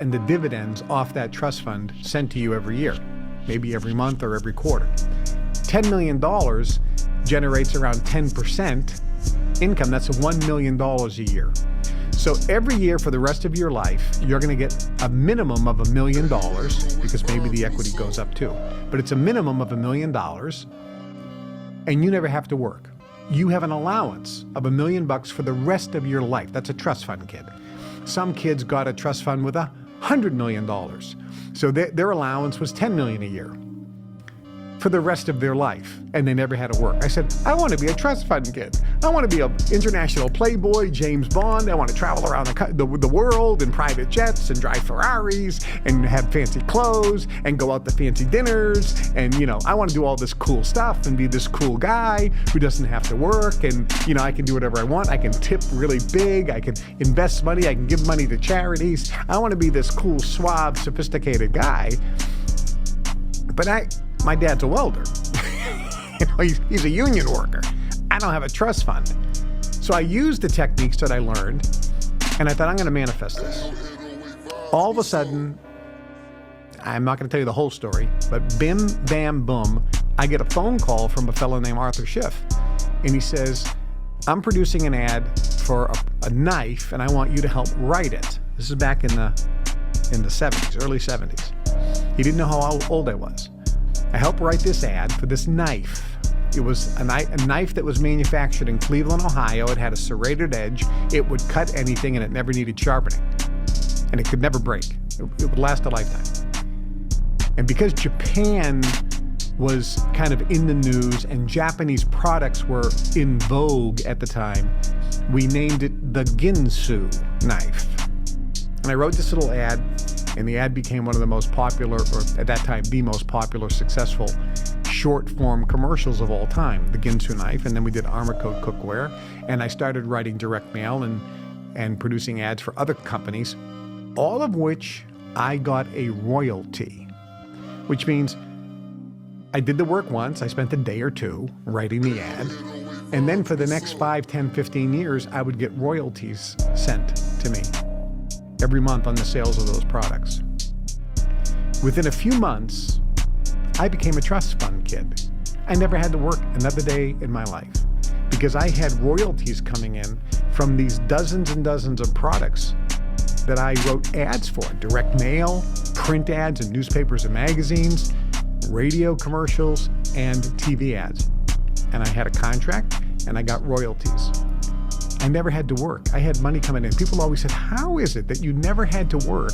and the dividends off that trust fund sent to you every year, maybe every month or every quarter. $10 million generates around 10% income. That's $1 million a year. So every year for the rest of your life, you're going to get a minimum of $1 million, because maybe the equity goes up too. But it's a minimum of $1 million, and you never have to work. You have an allowance of $1 million for the rest of your life. That's a trust fund kid. Some kids got a trust fund with $100 million. So their allowance was $10 million a year for the rest of their life, and they never had to work. I said, I want to be a trust fund kid. I want to be an international playboy, James Bond. I want to travel around the world in private jets and drive Ferraris and have fancy clothes and go out to fancy dinners. And, I want to do all this cool stuff and be this cool guy who doesn't have to work. And, I can do whatever I want. I can tip really big. I can invest money. I can give money to charities. I want to be this cool, suave, sophisticated guy. But my dad's a welder. He's a union worker. I don't have a trust fund. So I used the techniques that I learned, and I thought, I'm going to manifest this. All of a sudden, I'm not going to tell you the whole story, but bim, bam, boom, I get a phone call from a fellow named Arthur Schiff. And he says, I'm producing an ad for a knife, and I want you to help write it. This is back in the 70s, early 70s. He didn't know how old I was. I helped write this ad for this knife. It was a knife that was manufactured in Cleveland, Ohio. It had a serrated edge. It would cut anything, and it never needed sharpening. And it could never break. It would last a lifetime. And because Japan was kind of in the news and Japanese products were in vogue at the time, we named it the Ginsu knife. And I wrote this little ad, and the ad became one of the most popular, or at that time, the most popular, successful short-form commercials of all time, the Ginsu knife. And then we did Armor Code Cookware, and I started writing direct mail and producing ads for other companies, all of which I got a royalty, which means I did the work once. I spent a day or two writing the ad, and then for the next 5, 10, 15 years, I would get royalties sent to me every month on the sales of those products. Within a few months, I became a trust fund kid. I never had to work another day in my life because I had royalties coming in from these dozens and dozens of products that I wrote ads for. Direct mail, print ads in newspapers and magazines, radio commercials, and TV ads. And I had a contract, and I got royalties. I never had to work. I had money coming in. People always said, how is it that you never had to work